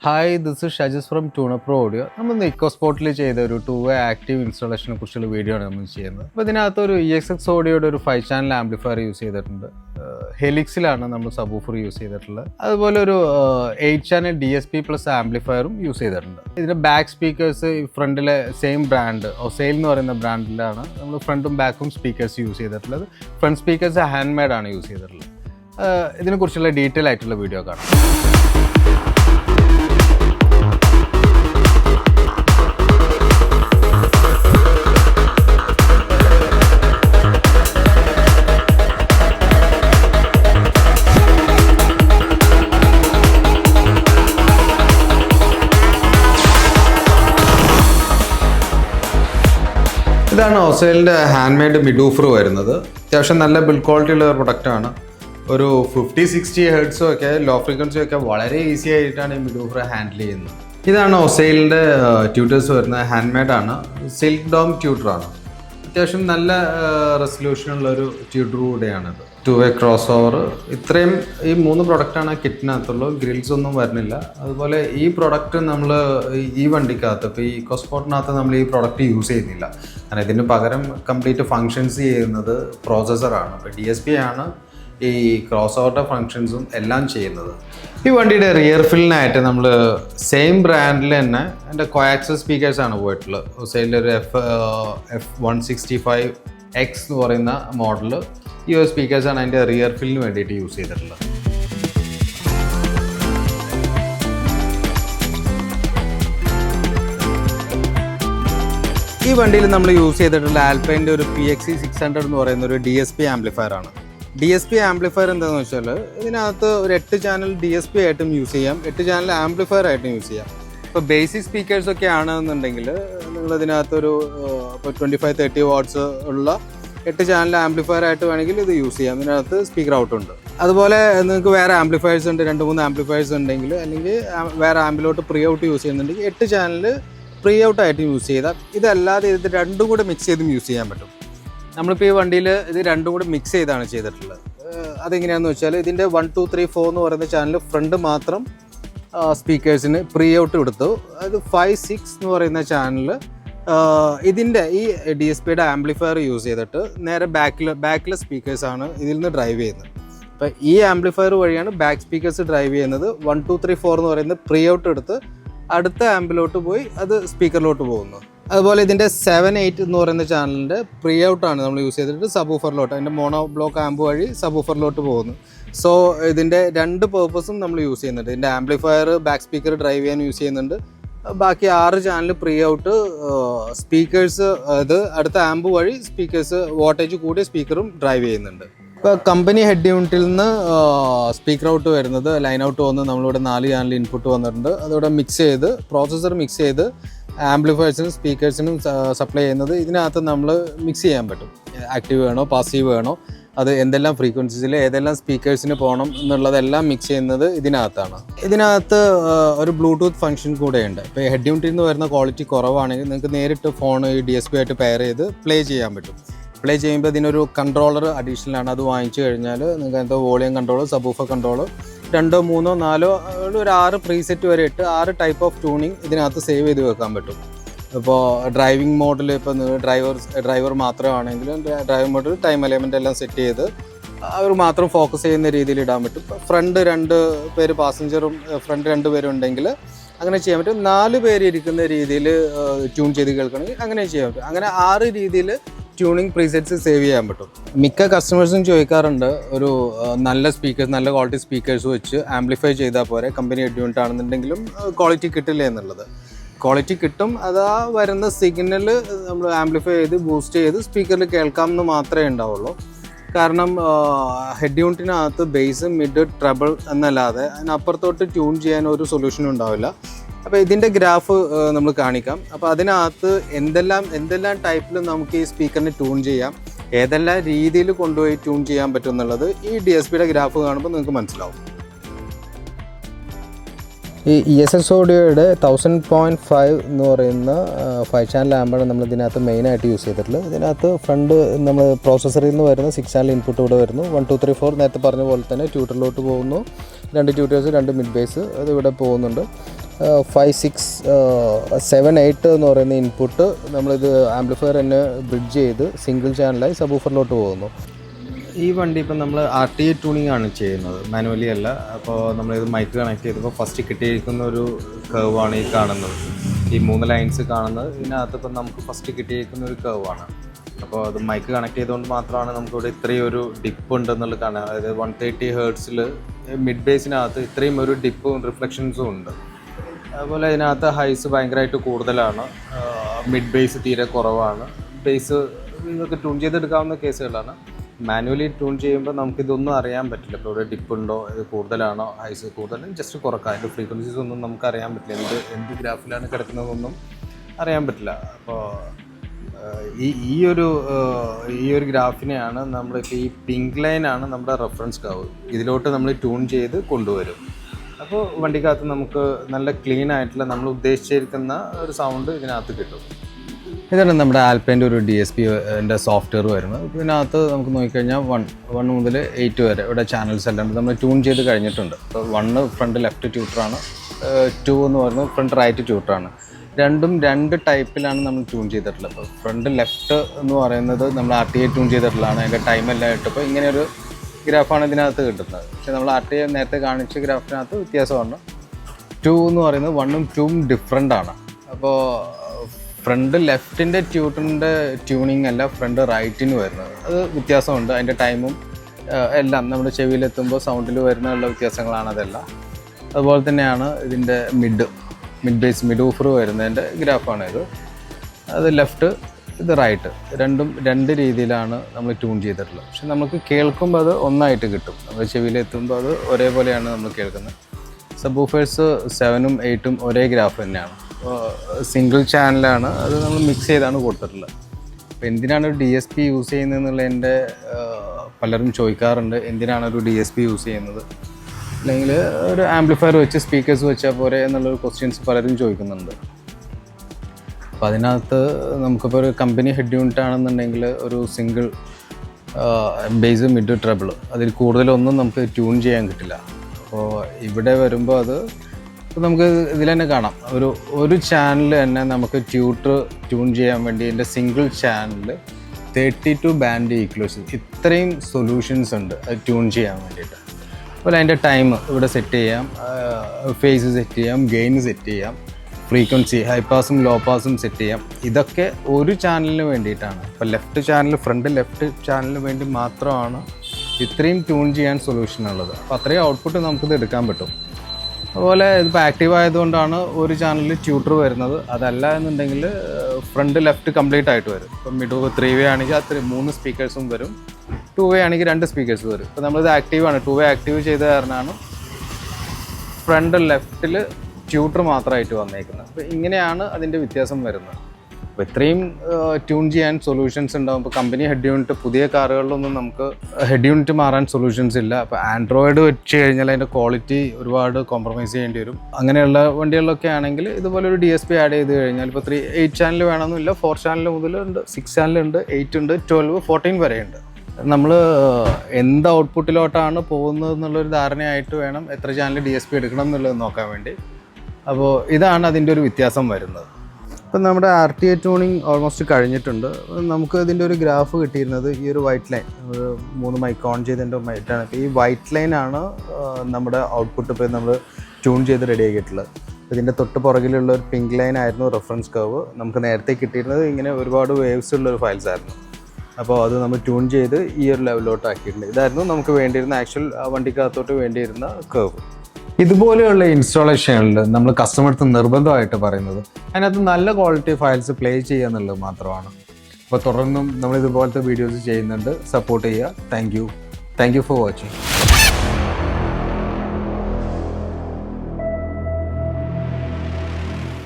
Hi, this is Shajis from Tuna Pro Audio. We have EcoSport a two-way active installation video. We use EXX Audio 5-channel amplifier. Helix subwoofer use 8-channel DSP plus amplifier use back speakers front same brand or sale brand front and back speakers use front speakers handmade use detail video. This is Oscill's handmade midwoofer. It is a build quality product. 50-60 Hz low frequency is very easy to handle. This is Oscill's tutors handmade silk dome tutor. It is a resolution tutor. Two-way crossover. These three products are kit grills. This product we product use complete functions processor DSP crossover functions this rear fill same brand and coaxial speakers F165X model. These speakers are rear fill use. This bundle we use Alpine PXC600 DSP amplifier. DSP amplifier is a 8-channel DSP item use 8-channel amplifier item use. So basic speakers 25-30 watts 8-channel amplifier item use speaker out. That's amplifiers and amplifiers and amplifier pre-out use 8-channel pre-out item use. This is mix use. We use mix this. That's 1, 2, 3, 4 channel front speakers pre-out 5, 6 channel. This is DSP amplifier use backless speakers drive. This amplifier back speakers drive 1, 2, 3, 4 pre-out amplifier speaker load. That's 7, 8 channel pre-out use subwoofer load and mono block amp subwoofer load. So this is two purposes we use amplifier back speaker drive use Baki 6 channel pre-out speakers amp speakers wattage koode speaker drive company head until speaker out line out 4 channel input mix processor mix amplifiers and speakers supply mix active passive frequencies speakers mix Bluetooth function head unit quality phone DSP pair play controller additional volume controller subwoofer controller 2, 3, 4 preset 6 type of tuning save driving mode driver driver mode time element set focus front 2 passenger front 2 tune tuning presets save Mikka customers speakers quality speakers amplify company quality quality kittum ada signal amplify boost speaker head unit bass mid treble and upper tune solution this is the graph we will see. That's why we type speaker tune tune this DSP graph. This ESX Audio 1000.5 5-channel amp main use front processor 6-channel input 1, 2, 3, 4 tutor load 2 tutors 2 mid bass 7-8 എന്ന് പറയുന്ന input നമ്മളിത് amplifier തന്നെ bridge ചെയ്ത് single ചാനലായി സബൂഫറിലോട്ട് പോകുന്നു. ഈ വണ്ടി ഇപ്പം നമ്മൾ RTA ട്യൂണിംഗ് ആണ് ചെയ്യുന്നത്, മാനുവലി അല്ല. അപ്പോൾ നമ്മളിത് മൈക്ക് കണക്ട് ചെയ്തപ്പോൾ ഫസ്റ്റ് കിട്ടിയിരിക്കുന്ന ഒരു കർവാണ് ഈ കാണുന്നത്. ഈ 3 ലൈൻസ് കാണുന്നത് ഇതിനകത്ത് ഇപ്പം നമുക്ക് ഫസ്റ്റ് കിട്ടിയിരിക്കുന്ന ഒരു കർവാണ്. അപ്പോൾ അത് മൈക്ക് കണക്ട് ചെയ്തുകൊണ്ട് മാത്രമാണ് നമുക്കിവിടെ ഇത്രയും ഒരു ഡിപ്പ് ഉണ്ടെന്നുള്ളത് കാണാം. അതായത് 130 ഹേർട്സിൽ മിഡ് ബേസിനകത്ത് ഇത്രയും ഒരു ഡിപ്പും റിഫ്ലക്ഷൻസും ഉണ്ട്. അതുപോലെ ഇതിനകത്ത് ഹൈസ് ഭയങ്കരമായിട്ട് കൂടുതലാണ്, മിഡ് ബേസ് തീരെ കുറവാണ്. ബേസ് നിങ്ങൾക്ക് ട്യൂൺ ചെയ്തെടുക്കാവുന്ന കേസുകളാണ്. മാനുവലി ട്യൂൺ ചെയ്യുമ്പോൾ നമുക്കിതൊന്നും അറിയാൻ പറ്റില്ല. ഇപ്പോൾ ഇവിടെ ഡിപ്പുണ്ടോ, ഇത് കൂടുതലാണോ, ഹൈസ് കൂടുതലും ജസ്റ്റ് കുറക്കാം. അതിൻ്റെ ഫ്രീക്വൻസീസ് ഒന്നും നമുക്ക് അറിയാൻ പറ്റില്ല. എന്ത് ഗ്രാഫിലാണ് കിടക്കുന്നതെന്നൊന്നും അറിയാൻ പറ്റില്ല. അപ്പോൾ ഈ ഒരു ഗ്രാഫിനെയാണ് നമ്മളിപ്പോൾ ഈ പിങ്ക് ലൈനാണ് നമ്മുടെ റെഫറൻസ് കർവ്. ഇതിലോട്ട് നമ്മൾ ട്യൂൺ ചെയ്ത് കൊണ്ടുവരും. അപ്പോൾ വണ്ടിക്കകത്ത് നമുക്ക് നല്ല ക്ലീൻ ആയിട്ടുള്ള നമ്മൾ ഉദ്ദേശിച്ചിരിക്കുന്ന ഒരു സൗണ്ട് ഇതിനകത്ത് കിട്ടും. ഇതാണ് നമ്മുടെ ആൽപ്പൈൻ്റെ ഒരു DSP-ൻ്റെ സോഫ്റ്റ്വെയർ വരുന്നത്. ഇതിനകത്ത് നമുക്ക് നോക്കിക്കഴിഞ്ഞാൽ 1 മുതൽ 8 വരെ ഇവിടെ ചാനൽസ് എല്ലാം നമ്മൾ ട്യൂൺ ചെയ്ത് കഴിഞ്ഞിട്ടുണ്ട്. അപ്പോൾ 1 ഫ്രണ്ട് ലെഫ്റ്റ് ട്യൂട്ടറാണ്, 2 എന്ന് പറയുന്നത് ഫ്രണ്ട് റൈറ്റ് ട്യൂട്ടറാണ്. രണ്ടും 2 ടൈപ്പിലാണ് നമ്മൾ ട്യൂൺ ചെയ്തിട്ടുള്ളത്. അപ്പോൾ ഫ്രണ്ട് ലെഫ്റ്റ് എന്ന് പറയുന്നത് നമ്മൾ RTA ട്യൂൺ ചെയ്തിട്ടുള്ളതാണ്. അതിൻ്റെ ടൈമെല്ലാം ഇട്ടപ്പോൾ ഇങ്ങനെയൊരു ഗ്രാഫാണ് ഇതിനകത്ത് കിട്ടുന്നത്. പക്ഷേ നമ്മൾ RTA നേരത്തെ കാണിച്ച ഗ്രാഫിനകത്ത് വ്യത്യാസമാണ്. 2 എന്ന് പറയുന്നത് 1ഉം 2ഉം ഡിഫറെൻ്റ് ആണ്. അപ്പോൾ ഫ്രണ്ട് ലെഫ്റ്റിൻ്റെ ട്യൂട്ടറിൻ്റെ ട്യൂണിങ് അല്ല ഫ്രണ്ട് റൈറ്റിന് വരുന്നത്, അത് വ്യത്യാസമുണ്ട്. അതിൻ്റെ ടൈമും എല്ലാം നമ്മുടെ ചെവിയിലെത്തുമ്പോൾ സൗണ്ടിൽ വരുന്നുള്ള വ്യത്യാസങ്ങളാണ് അതെല്ലാം. അതുപോലെ തന്നെയാണ് ഇതിൻ്റെ മിഡ് ബേസ് മിഡ് ഊഫർ വരുന്നതിൻ്റെ ഗ്രാഫാണ് ഇത്. അത് ലെഫ്റ്റ്, ഇത് റൈറ്റ്, രണ്ടും 2 രീതിയിലാണ് നമ്മൾ ട്യൂൺ ചെയ്തിട്ടുള്ളത്. പക്ഷെ നമുക്ക് കേൾക്കുമ്പോൾ അത് ഒന്നായിട്ട് കിട്ടും. നമ്മൾ ചെവിയിലെത്തുമ്പോൾ അത് ഒരേപോലെയാണ് നമ്മൾ കേൾക്കുന്നത്. സബ്വൂഫേഴ്സ് 7ഉം 8ഉം ഒരേ ഗ്രാഫ് തന്നെയാണ്. സിംഗിൾ ചാനലാണ്, അത് നമ്മൾ മിക്സ് ചെയ്താണ് കൊടുത്തിട്ടുള്ളത്. അപ്പോൾ എന്തിനാണ് ഒരു DSP യൂസ് ചെയ്യുന്നതെന്നുള്ളതിൻ്റെ പലരും ചോദിക്കാറുണ്ട്. എന്തിനാണ് ഒരു DSP യൂസ് ചെയ്യുന്നത്, അല്ലെങ്കിൽ ഒരു ആംപ്ലിഫയർ വെച്ച് സ്പീക്കേഴ്സ് വെച്ചാൽ പോരെ എന്നുള്ളൊരു ക്വസ്റ്റ്യൻസ് പലരും ചോദിക്കുന്നുണ്ട്. അപ്പോൾ അതിനകത്ത് നമുക്കിപ്പോൾ ഒരു കമ്പനി ഹെഡ് യൂണിറ്റ് ആണെന്നുണ്ടെങ്കിൽ ഒരു സിംഗിൾ ബേസ് മിഡ് ട്രബിൾ, അതിൽ കൂടുതലൊന്നും നമുക്ക് ട്യൂൺ ചെയ്യാൻ കിട്ടില്ല. അപ്പോൾ ഇവിടെ വരുമ്പോൾ അത് നമുക്ക് ഇതിൽ തന്നെ കാണാം. ഒരു ചാനൽ തന്നെ നമുക്ക് ട്യൂൺ ചെയ്യാൻ വേണ്ടി എൻ്റെ സിംഗിൾ ചാനൽ 32 ബാൻഡ് ഈക്വലേഷൻ ഇത്രയും സൊല്യൂഷൻസ് ഉണ്ട് അത് ട്യൂൺ ചെയ്യാൻ വേണ്ടിയിട്ട്. അതുപോലെ അതിൻ്റെ ടൈം ഇവിടെ സെറ്റ് ചെയ്യാം, ഫേസ് സെറ്റ് ചെയ്യാം, ഗെയിൻ സെറ്റ് ചെയ്യാം, ഫ്രീക്വൻസി ഹൈ പാസും ലോ പാസും സെറ്റ് ചെയ്യാം. ഇതൊക്കെ ഒരു ചാനലിന് വേണ്ടിയിട്ടാണ്. ഇപ്പോൾ ഫ്രണ്ട് ലെഫ്റ്റ് ചാനലിന് വേണ്ടി മാത്രമാണ് ഇത്രയും ട്യൂൺ ചെയ്യാൻ സൊല്യൂഷൻ ഉള്ളത്. അപ്പോൾ അത്രയും ഔട്ട്പുട്ട് നമുക്കിത് എടുക്കാൻ പറ്റും. അതുപോലെ ഇതിപ്പോൾ ആക്റ്റീവ് ആയതുകൊണ്ടാണ് ഒരു ചാനലിൽ ട്യൂട്ടർ വരുന്നത്. അതല്ല എന്നുണ്ടെങ്കിൽ ഫ്രണ്ട് ലെഫ്റ്റ് കംപ്ലീറ്റ് ആയിട്ട് വരും. ഇപ്പം മിഡ് 3 വേ ആണെങ്കിൽ 3 സ്പീക്കേഴ്സും വരും, 2 വേ ആണെങ്കിൽ 2 സ്പീക്കേഴ്സ് വരും. ഇപ്പോൾ നമ്മളിത് ആക്റ്റീവാണ്, 2 വേ ആക്റ്റീവ് ചെയ്ത കാരണമാണ് ഫ്രണ്ട് ലെഫ്റ്റിൽ ട്യൂട്ടർ മാത്രമായിട്ട് വന്നേക്കുന്നത്. അപ്പോൾ ഇങ്ങനെയാണ് അതിൻ്റെ വ്യത്യാസം വരുന്നത്. അപ്പോൾ ഇത്രയും ട്യൂൺ ചെയ്യാൻ സൊല്യൂഷൻസ് ഉണ്ടാകും. ഇപ്പോൾ കമ്പനി ഹെഡ് യൂണിറ്റ് പുതിയ കാറുകളിലൊന്നും നമുക്ക് ഹെഡ് യൂണിറ്റ് മാറാൻ സൊല്യൂഷൻസ് ഇല്ല. അപ്പോൾ ആൻഡ്രോയിഡ് വെച്ച് കഴിഞ്ഞാൽ അതിൻ്റെ ക്വാളിറ്റി ഒരുപാട് കോംപ്രമൈസ് ചെയ്യേണ്ടി വരും. അങ്ങനെയുള്ള വണ്ടികളിലൊക്കെ ആണെങ്കിൽ ഇതുപോലെ ഒരു DSP ആഡ് ചെയ്ത് കഴിഞ്ഞാൽ ഇപ്പോൾ 8 ചാനൽ വേണമെന്നില്ല, 4 ചാനൽ മുതലുണ്ട്, 6 ചാനലുണ്ട്, 8 ഉണ്ട്, 12, 14 വരെയുണ്ട്. നമ്മൾ എന്ത് ഔട്ട്പുട്ടിലോട്ടാണ് പോകുന്നത് എന്നുള്ളൊരു ധാരണയായിട്ട് വേണം എത്ര ചാനൽ DSP എടുക്കണം എന്നുള്ളത് നോക്കാൻ വേണ്ടി. അപ്പോൾ ഇതാണ് അതിൻ്റെ ഒരു വ്യത്യാസം വരുന്നത്. ഇപ്പം നമ്മുടെ RTA ട്യൂണിങ് ഓൾമോസ്റ്റ് കഴിഞ്ഞിട്ടുണ്ട്. നമുക്ക് ഇതിൻ്റെ ഒരു ഗ്രാഫ് കിട്ടിയിരുന്നത് ഈ ഒരു വൈറ്റ് ലൈൻ, 3 മൈക്ക് ഓൺ ചെയ്തതിൻ്റെ വൈറ്റാണ്. അപ്പോൾ ഈ വൈറ്റ് ലൈനാണ് നമ്മുടെ ഔട്ട്പുട്ട് ഇപ്പോൾ നമ്മൾ ട്യൂൺ ചെയ്ത് റെഡി ആക്കിയിട്ടുള്ളത്. ഇതിൻ്റെ തൊട്ട് പുറകിലുള്ള ഒരു പിങ്ക് ലൈൻ ആയിരുന്നു റെഫറൻസ് കർവ്. നമുക്ക് നേരത്തെ കിട്ടിയിരുന്നത് ഇങ്ങനെ ഒരുപാട് വേവ്സ് ഉള്ളൊരു ഫയൽസ് ആയിരുന്നു. അപ്പോൾ അത് നമ്മൾ ട്യൂൺ ചെയ്ത് ഈ ഒരു ലെവലിലോട്ട് ആക്കിയിട്ടുണ്ട്. ഇതായിരുന്നു നമുക്ക് വേണ്ടിയിരുന്ന ആക്ച്വൽ വണ്ടിക്കകത്തോട്ട് വേണ്ടിയിരുന്ന കർവ്. ഇതുപോലെയുള്ള ഇൻസ്റ്റാളേഷനുകളിൽ നമ്മൾ കസ്റ്റമർക്ക് നിർബന്ധമായിട്ട് പറയുന്നത് അതിനകത്ത് നല്ല ക്വാളിറ്റി ഫയൽസ് പ്ലേ ചെയ്യുക എന്നുള്ളത് മാത്രമാണ്. അപ്പോൾ തുടർന്നും നമ്മൾ ഇതുപോലത്തെ വീഡിയോസ് ചെയ്യുന്നുണ്ട്. സപ്പോർട്ട് ചെയ്യുക. Thank you for watching.